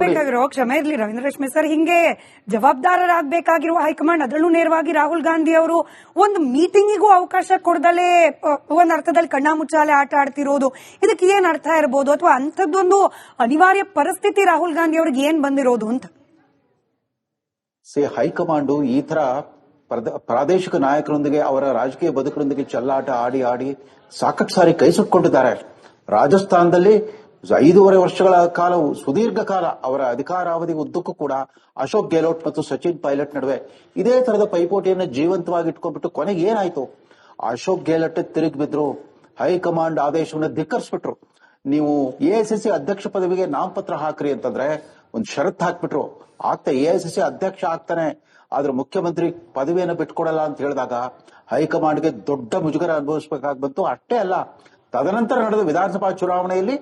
ಬೇಕಾಗಿರೋ ಕ್ಷಮೆ ಇರ್ಲಿ ರವೀಂದ್ರ ರೇಷ್ಮೆ ಸರ್, ಹಿಂಗೆ ಜವಾಬ್ದಾರರಾಗಬೇಕಾಗಿರುವ ಹೈಕಮಾಂಡ್ ಅದರಲ್ಲೂ ನೇರವಾಗಿ ರಾಹುಲ್ ಗಾಂಧಿ ಅವರು ಒಂದು ಮೀಟಿಂಗಿಗೂ ಅವಕಾಶ ಕೊಡದಲೇ ಒಂದ್ ಅರ್ಥದಲ್ಲಿ ಕಣ್ಣಾಮುಚ್ಚಾಲೆ ಆಟ ಆಡ್ತಿರೋದು, ಇದಕ್ಕೆ ಏನ್ ಅರ್ಥ ಇರಬಹುದು? ಅಥವಾ ಅಂಥದ್ದೊಂದು ಅನಿವಾರ್ಯ ಪರಿಸ್ಥಿತಿ ರಾಹುಲ್ ಗಾಂಧಿ ಅವ್ರಿಗೆ ಏನ್ ಬಂದಿರೋದು ಅಂತ? ಹೈಕಮಾಂಡ್ ಈ ತರ ಪ್ರಾದೇಶಿಕ ನಾಯಕರೊಂದಿಗೆ ಅವರ ರಾಜಕೀಯ ಬದುಕರೊಂದಿಗೆ ಚೆಲ್ಲಾಟ ಆಡಿ ಆಡಿ ಸಾಕಷ್ಟು ಸಾರಿ ಕೈ ಸುಟ್ಕೊಂಡಿದ್ದಾರೆ. ರಾಜಸ್ಥಾನದಲ್ಲಿ 5.5 ವರ್ಷಗಳ ಕಾಲ, ಸುದೀರ್ಘ ಕಾಲ ಅವರ ಅಧಿಕಾರಾವಧಿ ಉದ್ದಕ್ಕೂ ಕೂಡ ಅಶೋಕ್ ಗೆಹ್ಲೋಟ್ ಮತ್ತು ಸಚಿನ್ ಪೈಲಟ್ ನಡುವೆ ಇದೇ ತರದ ಪೈಪೋಟಿಯನ್ನು ಜೀವಂತವಾಗಿ ಇಟ್ಕೊಂಡ್ಬಿಟ್ಟು ಕೊನೆಗೆ ಏನಾಯ್ತು? ಅಶೋಕ್ ಗೆಹ್ಲೋಟ್ ತಿರುಗಿ ಬಿದ್ರು, ಹೈಕಮಾಂಡ್ ಆದೇಶವನ್ನು ಧಿಕ್ಕರಿಸ್ಬಿಟ್ರು. ನೀವು ಎಐಸಿಸಿ ಅಧ್ಯಕ್ಷ ಪದವಿಗೆ ನಾಮಪತ್ರ ಹಾಕ್ರಿ ಅಂತಂದ್ರೆ ಒಂದು ಷರತ್ತು ಹಾಕ್ಬಿಟ್ರು. ಆಗ್ತಾ ಎಐಸಿಸಿ ಅಧ್ಯಕ್ಷ ಆಗ್ತಾನೆ, ಆದ್ರೆ ಮುಖ್ಯಮಂತ್ರಿ ಪದವಿಯನ್ನು ಬಿಟ್ಕೊಡಲ್ಲ ಅಂತ ಹೇಳಿದಾಗ ಹೈಕಮಾಂಡ್ಗೆ ದೊಡ್ಡ ಮುಜುಗರ ಅನುಭವಿಸಬೇಕಾಗಿ ಬಂತು. ಅಷ್ಟೇ ಅಲ್ಲ, ತದನಂತರ ನಡೆದ ವಿಧಾನಸಭಾ ಚುನಾವಣೆಯಲ್ಲಿ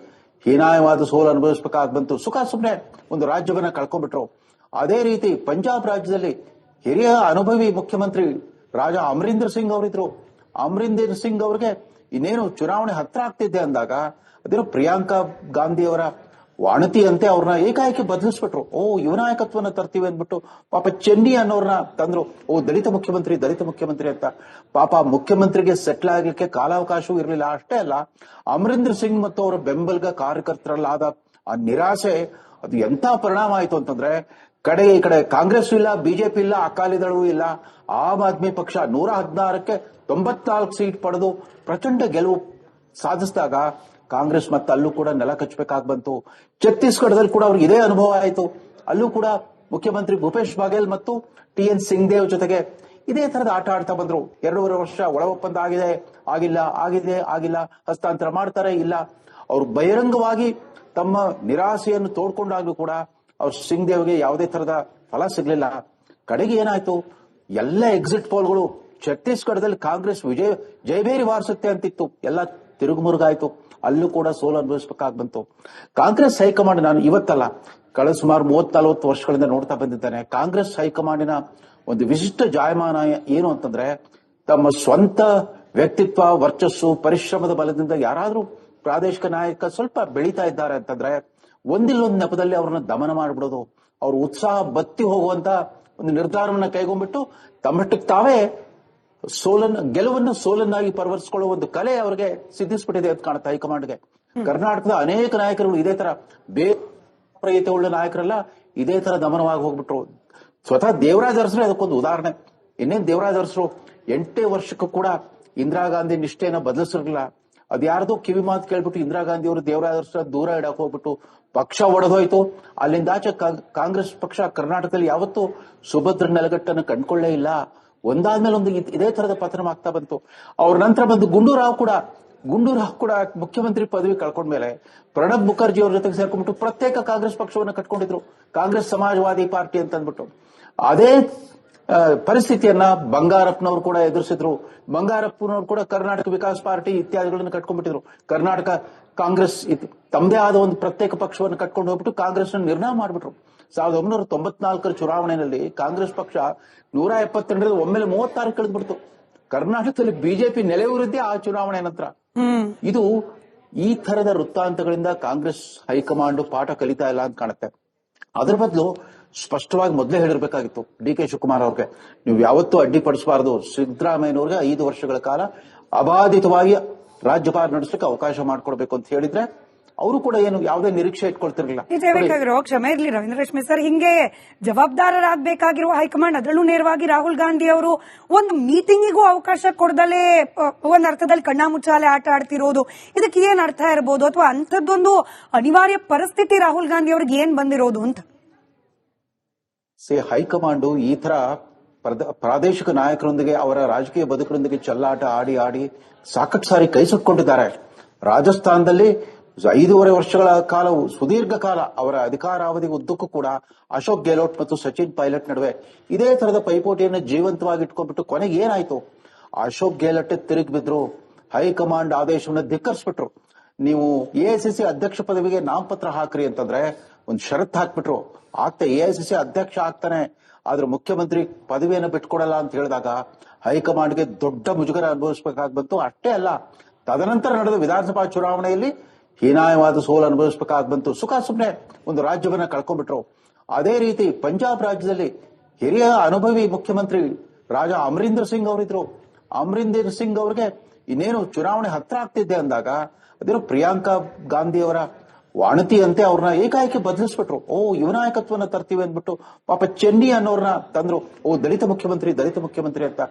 ಹೀನಾಯವಾದ ಸೋಲು ಅನುಭವಿಸಬೇಕಾಗಿ ಬಂತು. ಸುಖ ಸುಮ್ಮನೆ ಒಂದು ರಾಜ್ಯವನ್ನ ಕಳ್ಕೊಂಡ್ಬಿಟ್ರು. ಅದೇ ರೀತಿ ಪಂಜಾಬ್ ರಾಜ್ಯದಲ್ಲಿ ಹಿರಿಯ ಅನುಭವಿ ಮುಖ್ಯಮಂತ್ರಿ ರಾಜಾ ಅಮರಿಂದರ್ ಸಿಂಗ್ ಅವರಿದ್ರು. ಅಮರಿಂದರ್ ಸಿಂಗ್ ಅವ್ರಿಗೆ ಇನ್ನೇನು ಚುನಾವಣೆ ಹತ್ರ ಆಗ್ತಿದ್ದೆ ಅಂದಾಗ ಅದೇನು ಪ್ರಿಯಾಂಕಾ ಗಾಂಧಿ ಅವರ ವಾಣತಿಯಂತೆ ಅವ್ರನ್ನ ಏಕಾಏಕಿ ಬದಲಿಸ್ಬಿಟ್ರು. ಯುವ ನಾಯಕತ್ವನ ತರ್ತೀವಿ ಅಂದ್ಬಿಟ್ಟು ಪಾಪ ಚೆನ್ನಿ ಅನ್ನೋರ್ನ ತಂದ್ರು. ದಲಿತ ಮುಖ್ಯಮಂತ್ರಿ ಅಂತ. ಪಾಪ ಮುಖ್ಯಮಂತ್ರಿಗೆ ಸೆಟ್ಲ್ ಆಗ್ಲಿಕ್ಕೆ ಕಾಲಾವಕಾಶವೂ ಇರಲಿಲ್ಲ. ಅಷ್ಟೇ ಅಲ್ಲ, ಅಮರಿಂದರ್ ಸಿಂಗ್ ಮತ್ತು ಅವರ ಬೆಂಬಲಿಗ ಕಾರ್ಯಕರ್ತರಲ್ಲಾದ ಆ ನಿರಾಶೆ ಅದು ಎಂತ ಪರಿಣಾಮ ಆಯ್ತು ಅಂತಂದ್ರೆ, ಈ ಕಡೆ ಕಾಂಗ್ರೆಸ್ ಇಲ್ಲ, ಬಿಜೆಪಿ ಇಲ್ಲ, ಅಕಾಲಿದಳವೂ ಇಲ್ಲ. ಆಮ್ ಆದ್ಮಿ ಪಕ್ಷ 116ಕ್ಕೆ 94 ಸೀಟ್ ಪಡೆದು ಪ್ರಚಂಡ ಗೆಲುವು ಸಾಧಿಸಿದಾಗ ಕಾಂಗ್ರೆಸ್ ಮತ್ತೆ ಅಲ್ಲೂ ಕೂಡ ನೆಲ ಕಚ್ಚಬೇಕಾಗಿ ಬಂತು. ಛತ್ತೀಸ್ಗಢದಲ್ಲಿ ಕೂಡ ಅವ್ರಿಗೆ ಇದೇ ಅನುಭವ ಆಯಿತು. ಅಲ್ಲೂ ಕೂಡ ಮುಖ್ಯಮಂತ್ರಿ ಭೂಪೇಶ್ ಬಾಘೇಲ್ ಮತ್ತು TN ಸಿಂಗ್ದೇವ್ ಜೊತೆಗೆ ಇದೇ ತರದ ಆಟ ಆಡ್ತಾ ಬಂದ್ರು. 2.5 ವರ್ಷ ಒಳ ಒಪ್ಪಂದ ಆಗಿಲ್ಲ, ಹಸ್ತಾಂತರ ಮಾಡ್ತಾರೆ, ಇಲ್ಲ. ಅವರು ಬಹಿರಂಗವಾಗಿ ತಮ್ಮ ನಿರಾಸೆಯನ್ನು ತೋಡ್ಕೊಂಡಾಗ್ಲೂ ಕೂಡ ಅವ್ರು ಸಿಂಗ್ದೇವ್ಗೆ ಯಾವುದೇ ತರದ ಫಲ ಸಿಗ್ಲಿಲ್ಲ. ಕಡೆಗೆ ಏನಾಯ್ತು? ಎಲ್ಲ ಎಕ್ಸಿಟ್ ಪೋಲ್ಗಳು ಛತ್ತೀಸ್ಗಢದಲ್ಲಿ ಕಾಂಗ್ರೆಸ್ ಜಯಬೇರಿ ವಾರಿಸುತ್ತೆ ಅಂತಿತ್ತು, ಎಲ್ಲ ತಿರುಗುಮುರುಗಾಯ್ತು. ಅಲ್ಲೂ ಕೂಡ ಸೋಲು ಅನುಭವಿಸಬೇಕಾಗಿ ಬಂತು. ಕಾಂಗ್ರೆಸ್ ಹೈಕಮಾಂಡ್, ನಾನು ಇವತ್ತಲ್ಲ, ಕಳೆದ ಸುಮಾರು 30-40 ವರ್ಷಗಳಿಂದ ನೋಡ್ತಾ ಬಂದಿದ್ದೇನೆ. ಕಾಂಗ್ರೆಸ್ ಹೈಕಮಾಂಡಿನ ಒಂದು ವಿಶಿಷ್ಟ ಜಾಯಮಾನ ಏನು ಅಂತಂದ್ರೆ, ತಮ್ಮ ಸ್ವಂತ ವ್ಯಕ್ತಿತ್ವ, ವರ್ಚಸ್ಸು, ಪರಿಶ್ರಮದ ಬಲದಿಂದ ಯಾರಾದ್ರೂ ಪ್ರಾದೇಶಿಕ ನಾಯಕ ಸ್ವಲ್ಪ ಬೆಳೀತಾ ಇದ್ದಾರೆ ಅಂತಂದ್ರೆ ಒಂದಿಲ್ಲೊಂದು ನೆಪದಲ್ಲಿ ಅವ್ರನ್ನ ದಮನ ಮಾಡ್ಬಿಡೋದು, ಅವ್ರ ಉತ್ಸಾಹ ಬತ್ತಿ ಹೋಗುವಂತ ಒಂದು ನಿರ್ಧಾರವನ್ನ ಕೈಗೊಂಡ್ಬಿಟ್ಟು ತಮ್ಮಷ್ಟಕ್ಕೆ ತಾವೇ ಗೆಲುವನ್ನು ಸೋಲನ್ನಾಗಿ ಪರಿವರ್ತಿಸಿಕೊಳ್ಳುವ ಒಂದು ಕಲೆ ಅವರಿಗೆ ಸಿದ್ಧಿಸ್ಬಿಟ್ಟಿದೆ ಅಂತ ಕಾಣುತ್ತೆ ಹೈಕಮಾಂಡ್ಗೆ. ಕರ್ನಾಟಕದ ಅನೇಕ ನಾಯಕರುಗಳು ಇದೇ ತರ ಬೇರೆ ಉಳ್ಳ ನಾಯಕರೆಲ್ಲ ಇದೇ ತರ ದಮನವಾಗಿ ಹೋಗ್ಬಿಟ್ರು. ಸ್ವತಃ ದೇವರಾಜ್ ಅರಸರು ಅದಕ್ಕೊಂದು ಉದಾಹರಣೆ. ಇನ್ನೇನ್ ದೇವರಾಜ್ ಅರಸರು 8 ವರ್ಷಕ್ಕೂ ಕೂಡ ಇಂದಿರಾ ಗಾಂಧಿ ನಿಷ್ಠೆಯನ್ನ ಬದಲಿಸಿರ್ಲಿಲ್ಲ. ಅದ್ಯಾರ್ದೋ ಕಿವಿ ಮಾತು ಕೇಳ್ಬಿಟ್ಟು ಇಂದಿರಾ ಗಾಂಧಿ ಅವರು ದೇವರಾಜ್ ಅರಸರ ದೂರ ಇಡಕ್ ಹೋಗ್ಬಿಟ್ಟು ಪಕ್ಷ ಒಡೆದೋಯ್ತು. ಅಲ್ಲಿಂದಾಚೆ ಕಾಂಗ್ರೆಸ್ ಪಕ್ಷ ಕರ್ನಾಟಕದಲ್ಲಿ ಯಾವತ್ತೂ ಸುಭದ್ರ ನೆಲಗಟ್ಟನ್ನು ಕಂಡ್ಕೊಳ್ಳೇ ಇಲ್ಲ. ಒಂದಾದ್ಮೇಲೆ ಒಂದು ಇದೇ ತರದ ಪತನ ಆಗ್ತಾ ಬಂತು. ಅವ್ರ ನಂತರ ಬಂದು ಗುಂಡೂರಾವ್ ಕೂಡ ಮುಖ್ಯಮಂತ್ರಿ ಪದವಿ ಕಳ್ಕೊಂಡ್ಮೇಲೆ ಪ್ರಣಬ್ ಮುಖರ್ಜಿ ಅವ್ರ ಜೊತೆಗೆ ಸೇರ್ಕೊಂಡ್ಬಿಟ್ಟು ಪ್ರತ್ಯೇಕ ಕಾಂಗ್ರೆಸ್ ಪಕ್ಷವನ್ನ ಕಟ್ಕೊಂಡಿದ್ರು, ಕಾಂಗ್ರೆಸ್ ಸಮಾಜವಾದಿ ಪಾರ್ಟಿ ಅಂತ ಅಂದ್ಬಿಟ್ಟು. ಅದೇ ಪರಿಸ್ಥಿತಿಯನ್ನ ಬಂಗಾರಪ್ಪನವರು ಕೂಡ ಎದುರಿಸಿದ್ರು. ಬಂಗಾರಪ್ಪನವರು ಕೂಡ ಕರ್ನಾಟಕ ವಿಕಾಸ್ ಪಾರ್ಟಿ ಇತ್ಯಾದಿಗಳನ್ನು ಕಟ್ಕೊಂಡ್ಬಿಟ್ಟಿದ್ರು. ಕರ್ನಾಟಕ ಕಾಂಗ್ರೆಸ್ ತಮ್ಮದೇ ಆದ ಒಂದು ಪ್ರತ್ಯೇಕ ಪಕ್ಷವನ್ನು ಕಟ್ಕೊಂಡು ಹೋಗ್ಬಿಟ್ಟು ಕಾಂಗ್ರೆಸ್ ನಿರ್ಣಯ ಮಾಡ್ಬಿಟ್ರು. 1994 ಚುನಾವಣೆಯಲ್ಲಿ ಕಾಂಗ್ರೆಸ್ ಪಕ್ಷ 172 ಒಮ್ಮೆಲೆ 36 ಕಳೆದ್ಬಿಡ್ತು. ಕರ್ನಾಟಕದಲ್ಲಿ ಬಿಜೆಪಿ ನೆಲೆಯೂರಿದ್ದೇ ಆ ಚುನಾವಣೆ ನಂತರ. ಇದು ಈ ತರದ ವೃತ್ತಾಂತಗಳಿಂದ ಕಾಂಗ್ರೆಸ್ ಹೈಕಮಾಂಡ್ ಪಾಠ ಕಲಿತಾ ಇಲ್ಲ ಅಂತ ಕಾಣುತ್ತೆ. ಅದ್ರ ಬದಲು ಸ್ಪಷ್ಟವಾಗಿ ಮೊದಲೇ ಹೇಳಿರ್ಬೇಕಾಗಿತ್ತು DK ಶಿವಕುಮಾರ್ ಅವ್ರಿಗೆ, ನೀವು ಯಾವತ್ತೂ ಅಡ್ಡಿಪಡಿಸಬಾರದು. ಸಿದ್ದರಾಮಯ್ಯನವ್ರಿಗೆ 5 ವರ್ಷಗಳ ಕಾಲ ಅಬಾಧಿತವಾಗಿ ರಾಜ್ಯಭಾರ ನಡೆಸಲಿಕ್ಕೆ ಅವಕಾಶ ಮಾಡಿಕೊಡ್ಬೇಕು ಅಂತ ಹೇಳಿದ್ರೆ ಅವರು ಕೂಡ ಏನು ಯಾವುದೇ ನಿರೀಕ್ಷೆ ಇಟ್ಕೊಳ್ತಿರ್ಲಿಲ್ಲ. ಬೇಕಾಗಿರೋ ಕ್ಷಮೆ ಇರ್ಲಿ ರವೀಂದ್ರ ರೇಷ್ಮೆ ಸರ್, ಹಿಂಗೆ ಜವಾಬ್ದಾರರಾಗಬೇಕಾಗಿರುವ ಹೈಕಮಾಂಡ್ ಅದರಲ್ಲೂ ನೇರವಾಗಿ ರಾಹುಲ್ ಗಾಂಧಿ ಅವರು ಒಂದು ಮೀಟಿಂಗಿಗೂ ಅವಕಾಶ ಕೊಡದಲೇ ಒಂದ್ ಅರ್ಥದಲ್ಲಿ ಕಣ್ಣಾಮುಚ್ಚಾಲೆ ಆಟ ಆಡ್ತಿರೋದು, ಇದಕ್ಕೆ ಏನ್ ಅರ್ಥ ಇರಬಹುದು? ಅಥವಾ ಅಂಥದ್ದೊಂದು ಅನಿವಾರ್ಯ ಪರಿಸ್ಥಿತಿ ರಾಹುಲ್ ಗಾಂಧಿ ಅವ್ರಿಗೆ ಏನ್ ಬಂದಿರೋದು ಅಂತ? ಹೈಕಮಾಂಡ್ ಈ ತರ ಪ್ರಾದೇಶಿಕ ನಾಯಕರೊಂದಿಗೆ ಅವರ ರಾಜಕೀಯ ಬದುಕರೊಂದಿಗೆ ಚೆಲ್ಲಾಟ ಆಡಿ ಆಡಿ ಸಾಕಷ್ಟು ಸಾರಿ ಕೈ ಸುಟ್ಕೊಂಡಿದ್ದಾರೆ. ರಾಜಸ್ಥಾನದಲ್ಲಿ 5.5 ವರ್ಷಗಳ ಕಾಲ, ಸುದೀರ್ಘ ಕಾಲ ಅವರ ಅಧಿಕಾರಾವಧಿ ಉದ್ದಕ್ಕೂ ಕೂಡ ಅಶೋಕ್ ಗೆಹ್ಲೋಟ್ ಮತ್ತು ಸಚಿನ್ ಪೈಲಟ್ ನಡುವೆ ಇದೇ ತರದ ಪೈಪೋಟಿಯನ್ನು ಜೀವಂತವಾಗಿ ಇಟ್ಕೊಂಡ್ಬಿಟ್ಟು ಕೊನೆಗೆ ಏನಾಯ್ತು? ಅಶೋಕ್ ಗೆಹ್ಲೋಟ್ ತಿರುಗಿ ಬಿದ್ರು, ಹೈಕಮಾಂಡ್ ಆದೇಶವನ್ನು ಧಿಕ್ಕರಿಸ್ಬಿಟ್ರು. ನೀವು ಎಐಸಿಸಿ ಅಧ್ಯಕ್ಷ ಪದವಿಗೆ ನಾಮಪತ್ರ ಹಾಕ್ರಿ ಅಂತಂದ್ರೆ ಒಂದು ಷರತ್ತು ಹಾಕ್ಬಿಟ್ರು. ಆಗ್ತಾ ಎಐಸಿಸಿ ಅಧ್ಯಕ್ಷ ಆಗ್ತಾನೆ, ಆದ್ರೆ ಮುಖ್ಯಮಂತ್ರಿ ಪದವಿಯನ್ನು ಬಿಟ್ಕೊಡಲ್ಲ ಅಂತ ಹೇಳಿದಾಗ ಹೈಕಮಾಂಡ್ಗೆ ದೊಡ್ಡ ಮುಜುಗರ ಅನುಭವಿಸಬೇಕಾಗಿ ಬಂತು. ಅಷ್ಟೇ ಅಲ್ಲ, ತದನಂತರ ನಡೆದ ವಿಧಾನಸಭಾ ಚುನಾವಣೆಯಲ್ಲಿ ಹೀನಾಯವಾದ ಸೋಲು ಅನುಭವಿಸಬೇಕಾಗಿ ಬಂತು. ಸುಖ ಸುಮ್ಮನೆ ಒಂದು ರಾಜ್ಯವನ್ನ ಕಳ್ಕೊಂಡ್ಬಿಟ್ರು. ಅದೇ ರೀತಿ ಪಂಜಾಬ್ ರಾಜ್ಯದಲ್ಲಿ ಹಿರಿಯ ಅನುಭವಿ ಮುಖ್ಯಮಂತ್ರಿ ರಾಜ ಅಮರಿಂದರ್ ಸಿಂಗ್ ಅವರಿದ್ರು. ಅಮರಿಂದರ್ ಸಿಂಗ್ ಅವ್ರಿಗೆ ಇನ್ನೇನು ಚುನಾವಣೆ ಹತ್ರ ಆಗ್ತಿದ್ದೆ ಅಂದಾಗ ಅದೇನು ಪ್ರಿಯಾಂಕಾ ಗಾಂಧಿ ಅವರ ವಾಣತಿ ಅಂತೆ ಅವ್ರನ್ನ ಏಕಾಏಕಿ ಬದಲಿಸ್ಬಿಟ್ರು. ಯುವ ನಾಯಕತ್ವನ ತರ್ತೀವಿ ಅಂದ್ಬಿಟ್ಟು ಪಾಪ ಚೆನ್ನಿ ಅನ್ನೋರ್ನ ತಂದ್ರು. ದಲಿತ ಮುಖ್ಯಮಂತ್ರಿ ಅಂತ.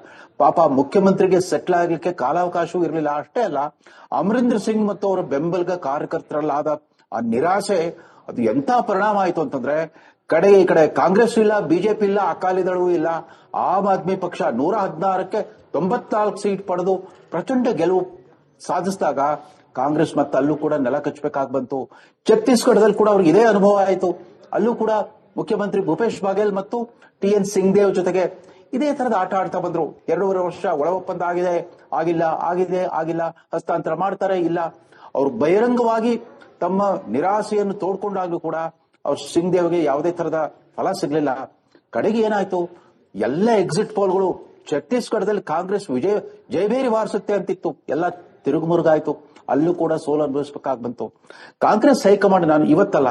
ಪಾಪ ಮುಖ್ಯಮಂತ್ರಿಗೆ ಸೆಟ್ಲ್ ಆಗ್ಲಿಕ್ಕೆ ಕಾಲಾವಕಾಶವೂ ಇರಲಿಲ್ಲ. ಅಷ್ಟೇ ಅಲ್ಲ, ಅಮರಿಂದರ್ ಸಿಂಗ್ ಮತ್ತು ಅವರ ಬೆಂಬಲಿಗ ಕಾರ್ಯಕರ್ತರಲ್ಲಾದ ಆ ನಿರಾಸೆ ಅದು ಎಂತ ಪರಿಣಾಮ ಆಯ್ತು ಅಂತಂದ್ರೆ, ಈ ಕಡೆ ಕಾಂಗ್ರೆಸ್ ಇಲ್ಲ, ಬಿಜೆಪಿ ಇಲ್ಲ, ಅಕಾಲಿದಳವೂ ಇಲ್ಲ. ಆಮ್ ಆದ್ಮಿ ಪಕ್ಷ 116ಕ್ಕೆ 94 ಸೀಟ್ ಪಡೆದು ಪ್ರಚಂಡ ಗೆಲುವು ಸಾಧಿಸಿದಾಗ ಕಾಂಗ್ರೆಸ್ ಮತ್ತೆ ಅಲ್ಲೂ ಕೂಡ ನೆಲ ಕಚ್ಚಬೇಕಾಗಿ ಬಂತು. ಛತ್ತೀಸ್ಗಢದಲ್ಲಿ ಕೂಡ ಅವ್ರಿಗೆ ಇದೇ ಅನುಭವ ಆಯಿತು. ಅಲ್ಲೂ ಕೂಡ ಮುಖ್ಯಮಂತ್ರಿ ಭೂಪೇಶ್ ಬಾಗೇಲ್ ಮತ್ತು TN ಸಿಂಗ್ದೇವ್ ಜೊತೆಗೆ ಇದೇ ತರದ ಆಟ ಆಡ್ತಾ ಬಂದ್ರು. 2.5 ವರ್ಷ ಒಳ ಒಪ್ಪಂದ ಆಗಿಲ್ಲ, ಹಸ್ತಾಂತರ ಮಾಡ್ತಾರೆ ಇಲ್ಲ. ಅವ್ರು ಬಹಿರಂಗವಾಗಿ ತಮ್ಮ ನಿರಾಸೆಯನ್ನು ತೋಡ್ಕೊಂಡಾಗ್ಲೂ ಕೂಡ ಅವ್ರು ಸಿಂಗ್ದೇವ್ಗೆ ಯಾವುದೇ ತರದ ಫಲ ಸಿಗ್ಲಿಲ್ಲ. ಕಡೆಗೆ ಏನಾಯ್ತು, ಎಲ್ಲ ಎಕ್ಸಿಟ್ ಪೋಲ್ಗಳು ಛತ್ತೀಸ್ಗಢದಲ್ಲಿ ಕಾಂಗ್ರೆಸ್ ಜಯಭೇರಿ ವಾರಿಸುತ್ತೆ ಅಂತಿತ್ತು, ಎಲ್ಲ ತಿರುಗುಮುರುಗಾಯ್ತು. ಅಲ್ಲೂ ಕೂಡ ಸೋಲು ಅನುಭವಿಸಬೇಕಾಗಿ ಬಂತು. ಕಾಂಗ್ರೆಸ್ ಹೈಕಮಾಂಡ್, ನಾನು ಇವತ್ತಲ್ಲ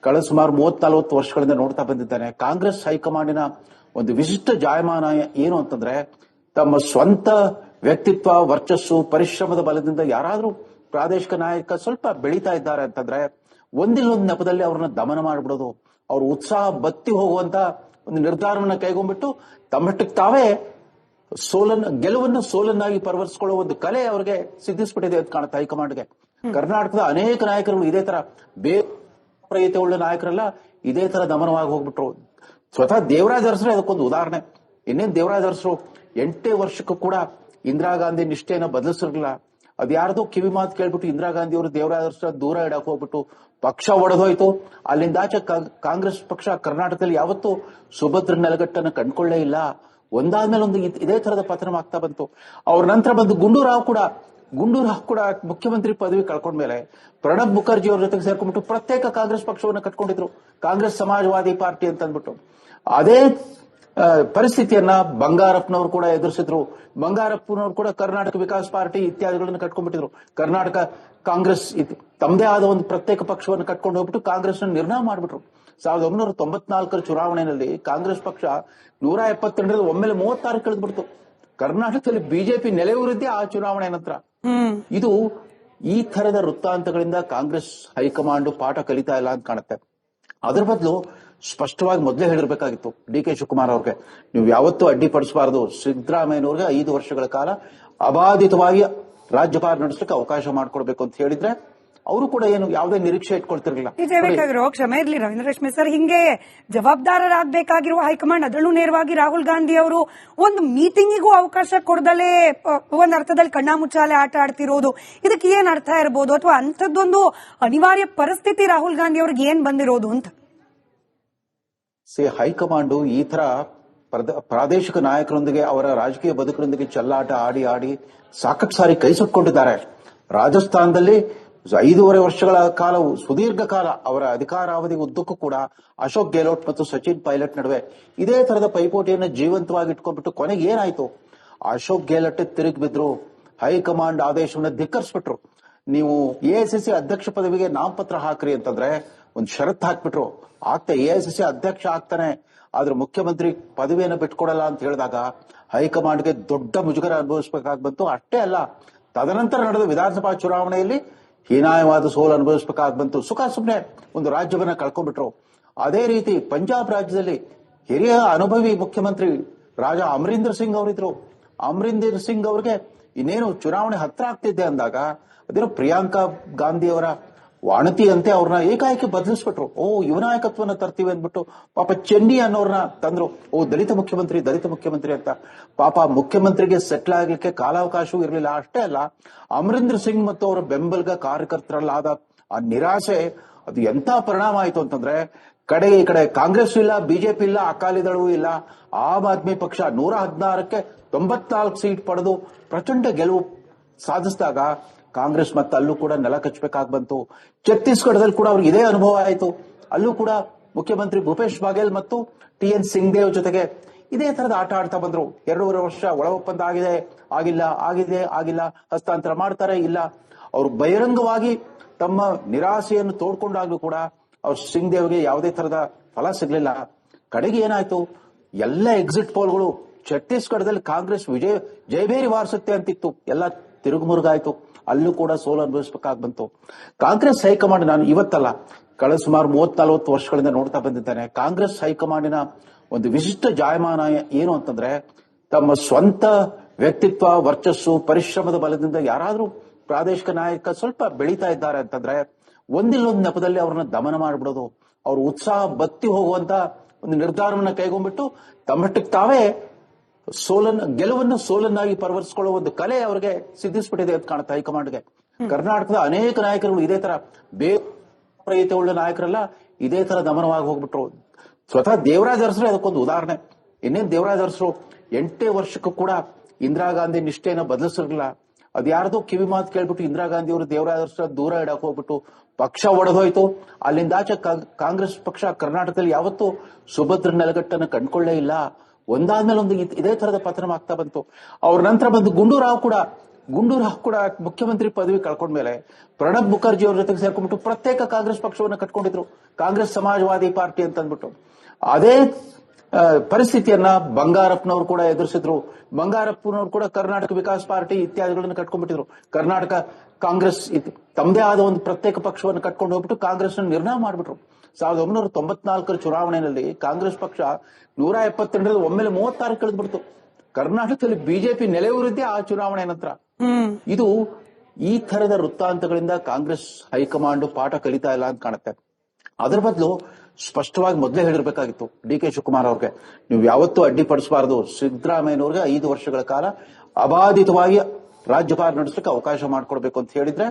ಕಳೆದ ಸುಮಾರು 30-40 ವರ್ಷಗಳಿಂದ ನೋಡ್ತಾ ಬಂದಿದ್ದೇನೆ, ಕಾಂಗ್ರೆಸ್ ಹೈಕಮಾಂಡಿನ ಒಂದು ವಿಶಿಷ್ಟ ಜಾಯಮಾನ ಏನು ಅಂತಂದ್ರೆ, ತಮ್ಮ ಸ್ವಂತ ವ್ಯಕ್ತಿತ್ವ, ವರ್ಚಸ್ಸು, ಪರಿಶ್ರಮದ ಬಲದಿಂದ ಯಾರಾದ್ರೂ ಪ್ರಾದೇಶಿಕ ನಾಯಕ ಸ್ವಲ್ಪ ಬೆಳೀತಾ ಇದ್ದಾರೆ ಅಂತಂದ್ರೆ ಒಂದಿಲ್ಲೊಂದು ನೆಪದಲ್ಲಿ ಅವ್ರನ್ನ ದಮನ ಮಾಡಿಬಿಡೋದು, ಅವ್ರ ಉತ್ಸಾಹ ಬತ್ತಿ ಹೋಗುವಂತ ಒಂದು ನಿರ್ಧಾರವನ್ನ ಕೈಗೊಂಡ್ಬಿಟ್ಟು ತಮ್ಮಷ್ಟಕ್ಕೆ ತಾವೇ ಗೆಲುವನ್ನು ಸೋಲನ್ನಾಗಿ ಪರಿವರ್ತಿಸಿಕೊಳ್ಳುವ ಒಂದು ಕಲೆ ಅವರಿಗೆ ಸಿದ್ಧಿಸ್ಬಿಟ್ಟಿದೆ ಅಂತ ಕಾಣುತ್ತೆ ಹೈಕಮಾಂಡ್ಗೆ. ಕರ್ನಾಟಕದ ಅನೇಕ ನಾಯಕರು ಇದೇ ತರ ಬೇರೆ ಉಳ್ಳ ನಾಯಕರೆಲ್ಲ ಇದೇ ತರ ದಮನವಾಗಿ ಹೋಗ್ಬಿಟ್ರು. ಸ್ವತಃ ದೇವರಾಜ್ ಅರಸರು ಅದಕ್ಕೊಂದು ಉದಾಹರಣೆ. ಇನ್ನೇನ್ ದೇವರಾಜ್ ಅರಸರು 8 ವರ್ಷಕ್ಕೂ ಕೂಡ ಇಂದಿರಾ ಗಾಂಧಿ ನಿಷ್ಠೆಯನ್ನು ಬದಲಿಸಿರ್ಲಿಲ್ಲ. ಅದ್ಯಾರ್ದೋ ಕಿವಿ ಮಾತು ಕೇಳ್ಬಿಟ್ಟು ಇಂದಿರಾ ಗಾಂಧಿ ಅವರು ದೇವರಾಜ್ ಅರಸರ ದೂರ ಇಡಕ್ ಹೋಗ್ಬಿಟ್ಟು ಪಕ್ಷ ಒಡೆದೋಯ್ತು. ಅಲ್ಲಿಂದಾಚೆ ಕಾಂಗ್ರೆಸ್ ಪಕ್ಷ ಕರ್ನಾಟಕದಲ್ಲಿ ಯಾವತ್ತೂ ಸುಭದ್ರ ನೆಲಗಟ್ಟನ್ನು ಕಂಡ್ಕೊಳ್ಳೇ ಇಲ್ಲ. ಒಂದಾದ್ಮೇಲೆ ಒಂದು ಇದೇ ತರದ ಪತನವಾಗ್ತಾ ಬಂತು. ಅವ್ರ ನಂತರ ಬಂದು ಗುಂಡೂರಾವ್ ಕೂಡ ಮುಖ್ಯಮಂತ್ರಿ ಪದವಿ ಕಳ್ಕೊಂಡ್ಮೇಲೆ ಪ್ರಣಬ್ ಮುಖರ್ಜಿ ಅವ್ರ ಜೊತೆಗೆ ಸೇರ್ಕೊಂಡ್ಬಿಟ್ಟು ಪ್ರತ್ಯೇಕ ಕಾಂಗ್ರೆಸ್ ಪಕ್ಷವನ್ನು ಕಟ್ಕೊಂಡಿದ್ರು, ಕಾಂಗ್ರೆಸ್ ಸಮಾಜವಾದಿ ಪಾರ್ಟಿ ಅಂತ ಅಂದ್ಬಿಟ್ಟು. ಅದೇ ಪರಿಸ್ಥಿತಿಯನ್ನ ಬಂಗಾರಪ್ಪನವರು ಕೂಡ ಎದುರಿಸಿದ್ರು. ಬಂಗಾರಪ್ಪನವರು ಕೂಡ ಕರ್ನಾಟಕ ವಿಕಾಸ್ ಪಾರ್ಟಿ ಇತ್ಯಾದಿಗಳನ್ನು ಕಟ್ಕೊಂಡ್ಬಿಟ್ಟಿದ್ರು. ಕರ್ನಾಟಕ ಕಾಂಗ್ರೆಸ್ ತಮ್ಮದೇ ಆದ ಒಂದು ಪ್ರತ್ಯೇಕ ಪಕ್ಷವನ್ನು ಕಟ್ಕೊಂಡು ಹೋಗ್ಬಿಟ್ಟು ಕಾಂಗ್ರೆಸ್ ನಿರ್ಣಯ ಮಾಡ್ಬಿಟ್ರು. 1994 ಚುನಾವಣೆಯಲ್ಲಿ ಕಾಂಗ್ರೆಸ್ ಪಕ್ಷ 172 ಒಮ್ಮೆಲೆ 36 ಕಳೆದ್ಬಿಡ್ತು. ಕರ್ನಾಟಕದಲ್ಲಿ ಬಿಜೆಪಿ ನೆಲೆಯೂರಿದ್ದೇ ಆ ಚುನಾವಣೆ ನಂತರ. ಇದು ಈ ತರದ ವೃತ್ತಾಂತಗಳಿಂದ ಕಾಂಗ್ರೆಸ್ ಹೈಕಮಾಂಡ್ ಪಾಠ ಕಲಿತಾ ಇಲ್ಲ ಅಂತ ಕಾಣುತ್ತೆ. ಅದರ ಬದಲು ಸ್ಪಷ್ಟವಾಗಿ ಮೊದಲೇ ಹೇಳಿರ್ಬೇಕಾಗಿತ್ತು DK ಶಿವಕುಮಾರ್ ಅವ್ರಿಗೆ, ನೀವು ಯಾವತ್ತೂ ಅಡ್ಡಿಪಡಿಸಬಾರದು. ಸಿದ್ದರಾಮಯ್ಯನವ್ರಿಗೆ 5 ವರ್ಷಗಳ ಕಾಲ ಅಬಾಧಿತವಾಗಿ ರಾಜ್ಯಭಾರ ನಡೆಸಲಿಕ್ಕೆ ಅವಕಾಶ ಮಾಡಿಕೊಡ್ಬೇಕು ಅಂತ ಹೇಳಿದ್ರೆ ಅವರು ಕೂಡ ಏನು ಯಾವುದೇ ನಿರೀಕ್ಷೆ ಇಟ್ಕೊಳ್ತಿರ್ಲಿಲ್ಲ. ಕ್ಷಮೆ ಇರ್ಲಿ ರವೀಂದ್ರ ರೇಷ್ಮೆ ಸರ್, ಹಿಂಗೆ ಜವಾಬ್ದಾರರಾಗಬೇಕಾಗಿರುವ ಹೈಕಮಾಂಡ್, ಅದರಲ್ಲೂ ನೇರವಾಗಿ ರಾಹುಲ್ ಗಾಂಧಿ ಅವರು ಒಂದು ಮೀಟಿಂಗಿಗೂ ಅವಕಾಶ ಕೊಡದಲೇ ಒಂದ್ ಅರ್ಥದಲ್ಲಿ ಕಣ್ಣಾಮುಚ್ಚಾಲೆ ಆಟ ಆಡ್ತಿರೋದು, ಇದಕ್ಕೆ ಏನ್ ಅರ್ಥ ಇರಬಹುದು? ಅಥವಾ ಅಂಥದ್ದೊಂದು ಅನಿವಾರ್ಯ ಪರಿಸ್ಥಿತಿ ರಾಹುಲ್ ಗಾಂಧಿ ಅವ್ರಿಗೆ ಏನ್ ಬಂದಿರೋದು ಅಂತ? ಹೈಕಮಾಂಡ್ ಈ ತರ ಪ್ರಾದೇಶಿಕ ನಾಯಕರೊಂದಿಗೆ, ಅವರ ರಾಜಕೀಯ ಬದುಕಿನೊಂದಿಗೆ ಚೆಲ್ಲಾಟ ಆಡಿ ಸಾಕಷ್ಟು ಸಾರಿ ಕೈ ಸುಟ್ಕೊಂಡಿದ್ದಾರೆ. ರಾಜಸ್ಥಾನದಲ್ಲಿ 5.5 ವರ್ಷಗಳ ಕಾಲ, ಸುದೀರ್ಘ ಕಾಲ ಅವರ ಅಧಿಕಾರಾವಧಿ ಉದ್ದಕ್ಕೂ ಕೂಡ ಅಶೋಕ್ ಗೆಹ್ಲೋಟ್ ಮತ್ತು ಸಚಿನ್ ಪೈಲಟ್ ನಡುವೆ ಇದೇ ತರದ ಪೈಪೋಟಿಯನ್ನು ಜೀವಂತವಾಗಿ ಇಟ್ಕೊಂಡ್ಬಿಟ್ಟು ಕೊನೆಗೆ ಏನಾಯ್ತು, ಅಶೋಕ್ ಗೆಹ್ಲೋಟ್ ತಿರುಗಿ ಬಿದ್ರು. ಹೈಕಮಾಂಡ್ ಆದೇಶವನ್ನು ಧಿಕ್ಕರಿಸ್ಬಿಟ್ರು. ನೀವು AICC ಅಧ್ಯಕ್ಷ ಪದವಿಗೆ ನಾಮಪತ್ರ ಹಾಕ್ರಿ ಅಂತಂದ್ರೆ ಒಂದು ಷರತ್ತು ಹಾಕ್ಬಿಟ್ರು. AICC ಅಧ್ಯಕ್ಷ ಆಗ್ತಾನೆ, ಆದ್ರೆ ಮುಖ್ಯಮಂತ್ರಿ ಪದವಿಯನ್ನು ಬಿಟ್ಕೊಡಲ್ಲ ಅಂತ ಹೇಳಿದಾಗ ಹೈಕಮಾಂಡ್ಗೆ ದೊಡ್ಡ ಮುಜುಗರ ಅನುಭವಿಸಬೇಕಾಗಿ ಬಂತು. ಅಷ್ಟೇ ಅಲ್ಲ, ತದನಂತರ ನಡೆದ ವಿಧಾನಸಭಾ ಚುನಾವಣೆಯಲ್ಲಿ ಹೀನಾಯವಾದ ಸೋಲು ಅನುಭವಿಸಬೇಕಾಗಿ ಬಂತು. ಸುಖ ಸುಮ್ಮನೆ ಒಂದು ರಾಜ್ಯವನ್ನ ಕಳ್ಕೊಂಡ್ಬಿಟ್ರು. ಅದೇ ರೀತಿ ಪಂಜಾಬ್ ರಾಜ್ಯದಲ್ಲಿ ಹಿರಿಯ ಅನುಭವಿ ಮುಖ್ಯಮಂತ್ರಿ ರಾಜ ಅಮರಿಂದರ್ ಸಿಂಗ್ ಅವರಿದ್ರು. ಅಮರಿಂದರ್ ಸಿಂಗ್ ಅವ್ರಿಗೆ ಇನ್ನೇನು ಚುನಾವಣೆ ಹತ್ರ ಆಗ್ತಿದ್ದೆ ಅಂದಾಗ ಅದೇನೋ ಪ್ರಿಯಾಂಕಾ ಗಾಂಧಿ ಅವರ ವಾಣತಿ ಅಂತೆ ಅವ್ರನ್ನ ಏಕಾಏಕಿ ಬದಲಿಸ್ಬಿಟ್ರು. ಯುವ ನಾಯಕತ್ವನ ತರ್ತೀವಿ ಅಂದ್ಬಿಟ್ಟು ಪಾಪ ಚೆನ್ನಿ ಅನ್ನೋರ್ನ ತಂದ್ರು. ದಲಿತ ಮುಖ್ಯಮಂತ್ರಿ ಅಂತ. ಪಾಪ ಮುಖ್ಯಮಂತ್ರಿಗೆ ಸೆಟ್ಲ್ ಆಗ್ಲಿಕ್ಕೆ ಕಾಲಾವಕಾಶವೂ ಇರಲಿಲ್ಲ. ಅಷ್ಟೇ ಅಲ್ಲ, ಅಮರಿಂದರ್ ಸಿಂಗ್ ಮತ್ತು ಅವರ ಬೆಂಬಲಿಗ ಕಾರ್ಯಕರ್ತರಲ್ಲಾದ ಆ ನಿರಾಸೆ ಅದು ಎಂತ ಪರಿಣಾಮ ಆಯ್ತು ಅಂತಂದ್ರೆ, ಈ ಕಡೆ ಕಾಂಗ್ರೆಸ್ ಇಲ್ಲ, ಬಿಜೆಪಿ ಇಲ್ಲ, ಅಕಾಲಿದಳವೂ ಇಲ್ಲ. ಆಮ್ ಆದ್ಮಿ ಪಕ್ಷ 116ಕ್ಕೆ 94 ಸೀಟ್ ಪಡೆದು ಪ್ರಚಂಡ ಗೆಲುವು ಸಾಧಿಸಿದಾಗ ಕಾಂಗ್ರೆಸ್ ಮತ್ತೆ ಅಲ್ಲೂ ಕೂಡ ನೆಲ ಕಚ್ಚಬೇಕಾಗಿ ಬಂತು. ಛತ್ತೀಸ್ಗಢದಲ್ಲಿ ಕೂಡ ಅವ್ರಿಗೆ ಇದೇ ಅನುಭವ ಆಯಿತು. ಅಲ್ಲೂ ಕೂಡ ಮುಖ್ಯಮಂತ್ರಿ ಭೂಪೇಶ್ ಬಾಗೇಲ್ ಮತ್ತು TN ಸಿಂಗ್ದೇವ್ ಜೊತೆಗೆ ಇದೇ ತರದ ಆಟ ಆಡ್ತಾ ಬಂದ್ರು. 2.5 ವರ್ಷ ಒಳ ಒಪ್ಪಂದ ಆಗಿಲ್ಲ, ಹಸ್ತಾಂತರ ಮಾಡ್ತಾರೆ ಇಲ್ಲ. ಅವ್ರು ಬಹಿರಂಗವಾಗಿ ತಮ್ಮ ನಿರಾಸೆಯನ್ನು ತೋಡ್ಕೊಂಡಾಗ್ಲೂ ಕೂಡ ಅವ್ರ ಸಿಂಗ್ದೇವ್ಗೆ ಯಾವುದೇ ತರದ ಫಲ ಸಿಗ್ಲಿಲ್ಲ. ಕಡೆಗೆ ಏನಾಯ್ತು, ಎಲ್ಲ ಎಕ್ಸಿಟ್ ಪೋಲ್ಗಳು ಛತ್ತೀಸ್ಗಢದಲ್ಲಿ ಕಾಂಗ್ರೆಸ್ ಜಯಬೇರಿ ವಾರಿಸುತ್ತೆ ಅಂತಿತ್ತು, ಎಲ್ಲ ತಿರುಗುಮುರುಗಾಯ್ತು. ಅಲ್ಲೂ ಕೂಡ ಸೋಲು ಅನುಭವಿಸಬೇಕಾಗಿ ಬಂತು. ಕಾಂಗ್ರೆಸ್ ಹೈಕಮಾಂಡ್, ನಾನು ಇವತ್ತಲ್ಲ ಕಳೆದ ಸುಮಾರು 30-40 ವರ್ಷಗಳಿಂದ ನೋಡ್ತಾ ಬಂದಿದ್ದೇನೆ, ಕಾಂಗ್ರೆಸ್ ಹೈಕಮಾಂಡಿನ ಒಂದು ವಿಶಿಷ್ಟ ಜಾಯಮಾನ ಏನು ಅಂತಂದ್ರೆ, ತಮ್ಮ ಸ್ವಂತ ವ್ಯಕ್ತಿತ್ವ, ವರ್ಚಸ್ಸು, ಪರಿಶ್ರಮದ ಬಲದಿಂದ ಯಾರಾದ್ರೂ ಪ್ರಾದೇಶಿಕ ನಾಯಕ ಸ್ವಲ್ಪ ಬೆಳೀತಾ ಇದ್ದಾರೆ ಅಂತಂದ್ರೆ ಒಂದಿಲ್ಲೊಂದು ನೆಪದಲ್ಲಿ ಅವ್ರನ್ನ ದಮನ ಮಾಡಿಬಿಡೋದು, ಅವ್ರ ಉತ್ಸಾಹ ಬತ್ತಿ ಹೋಗುವಂತ ಒಂದು ನಿರ್ಧಾರವನ್ನ ಕೈಗೊಂಡ್ಬಿಟ್ಟು ತಮ್ಮಷ್ಟಕ್ಕೆ ತಾವೇ ಗೆಲುವನ್ನು ಸೋಲನ್ನಾಗಿ ಪರಿವರ್ತಿಸಿಕೊಳ್ಳುವ ಒಂದು ಕಲೆ ಅವರಿಗೆ ಸಿದ್ಧಿಸ್ಬಿಟ್ಟಿದೆ ಅಂತ ಕಾಣುತ್ತೆ ಹೈಕಮಾಂಡ್ಗೆ. ಕರ್ನಾಟಕದ ಅನೇಕ ನಾಯಕರುಗಳು ಇದೇ ತರ ಬೇರೆ ಉಳ್ಳ ನಾಯಕರೆಲ್ಲ ಇದೇ ತರ ದಮನವಾಗಿ ಹೋಗ್ಬಿಟ್ರು. ಸ್ವತಃ ದೇವರಾಜ ಅರಸರು ಅದಕ್ಕೊಂದು ಉದಾಹರಣೆ. ಇನ್ನೇನ್ ದೇವರಾಜ ಅರಸರು 8 ವರ್ಷಕ್ಕೂ ಕೂಡ ಇಂದಿರಾ ಗಾಂಧಿ ನಿಷ್ಠೆಯನ್ನು ಬದಲಿಸಿರಲಿಲ್ಲ. ಅದ್ಯಾರ್ದೋ ಕಿವಿ ಮಾತು ಕೇಳ್ಬಿಟ್ಟು ಇಂದಿರಾ ಗಾಂಧಿ ಅವರು ದೇವರಾಜ ಅರಸರ ದೂರ ಇಡಕ್ ಹೋಗ್ಬಿಟ್ಟು ಪಕ್ಷ ಒಡೆದೋಯ್ತು. ಅಲ್ಲಿಂದಾಚೆ ಕಾಂಗ್ರೆಸ್ ಪಕ್ಷ ಕರ್ನಾಟಕದಲ್ಲಿ ಯಾವತ್ತೂ ಸುಭದ್ರ ನೆಲಗಟ್ಟನ್ನು ಕಂಡ್ಕೊಳ್ಳೇ ಇಲ್ಲ. ಒಂದಾದ್ಮೇಲೆ ಒಂದು ಇದೇ ತರದ ಪತನ ಆಗ್ತಾ ಬಂತು. ಅವ್ರ ನಂತರ ಬಂದು ಗುಂಡೂರಾವ್ ಕೂಡ ಮುಖ್ಯಮಂತ್ರಿ ಪದವಿ ಕಳ್ಕೊಂಡ್ಮೇಲೆ ಪ್ರಣಬ್ ಮುಖರ್ಜಿ ಅವ್ರ ಜೊತೆಗೆ ಸೇರ್ಕೊಂಡ್ಬಿಟ್ಟು ಪ್ರತ್ಯೇಕ ಕಾಂಗ್ರೆಸ್ ಪಕ್ಷವನ್ನು ಕಟ್ಕೊಂಡಿದ್ರು, ಕಾಂಗ್ರೆಸ್ ಸಮಾಜವಾದಿ ಪಾರ್ಟಿ ಅಂತ ಅಂದ್ಬಿಟ್ಟು. ಅದೇ ಪರಿಸ್ಥಿತಿಯನ್ನ ಬಂಗಾರಪ್ಪನವರು ಕೂಡ ಎದುರಿಸಿದ್ರು. ಬಂಗಾರಪ್ಪನವರು ಕೂಡ ಕರ್ನಾಟಕ ವಿಕಾಸ್ ಪಾರ್ಟಿ ಇತ್ಯಾದಿಗಳನ್ನು ಕಟ್ಕೊಂಡ್ಬಿಟ್ಟಿದ್ರು. ಕರ್ನಾಟಕ ಕಾಂಗ್ರೆಸ್ ತಮ್ಮದೇ ಆದ ಒಂದು ಪ್ರತ್ಯೇಕ ಪಕ್ಷವನ್ನು ಕಟ್ಕೊಂಡು ಹೋಗ್ಬಿಟ್ಟು ಕಾಂಗ್ರೆಸ್ ನಿರ್ಣಯ ಮಾಡ್ಬಿಟ್ರು. 1994 ಚುನಾವಣೆಯಲ್ಲಿ ಕಾಂಗ್ರೆಸ್ ಪಕ್ಷ 172 ಒಮ್ಮೆಲೆ 36 ಕಳೆದ್ಬಿಡ್ತು. ಕರ್ನಾಟಕದಲ್ಲಿ ಬಿಜೆಪಿ ನೆಲೆಯೂರಿದ್ದೇ ಆ ಚುನಾವಣೆ ನಂತರ. ಇದು ಈ ತರದ ವೃತ್ತಾಂತಗಳಿಂದ ಕಾಂಗ್ರೆಸ್ ಹೈಕಮಾಂಡ್ ಪಾಠ ಕಲಿತಾ ಇಲ್ಲ ಅಂತ ಕಾಣುತ್ತೆ. ಅದರ ಬದಲು ಸ್ಪಷ್ಟವಾಗಿ ಮೊದಲೇ ಹೇಳಿರ್ಬೇಕಾಗಿತ್ತು ಡಿ ಕೆ ಶಿವಕುಮಾರ್ ಅವ್ರಿಗೆ, ನೀವು ಯಾವತ್ತೂ ಅಡ್ಡಿಪಡಿಸಬಾರದು, ಸಿದ್ದರಾಮಯ್ಯನವ್ರಿಗೆ 5 ವರ್ಷಗಳ ಕಾಲ ಅಬಾಧಿತವಾಗಿ ರಾಜ್ಯಭಾರ ನಡೆಸಲಿಕ್ಕೆ ಅವಕಾಶ ಮಾಡಿಕೊಡ್ಬೇಕು ಅಂತ ಹೇಳಿದ್ರೆ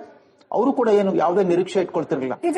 ಅವರು ಕೂಡ ಏನು ಯಾವುದೇ ನಿರೀಕ್ಷೆ ಇಟ್ಕೊಳ್ತಿರ್ಲಿಲ್ಲ.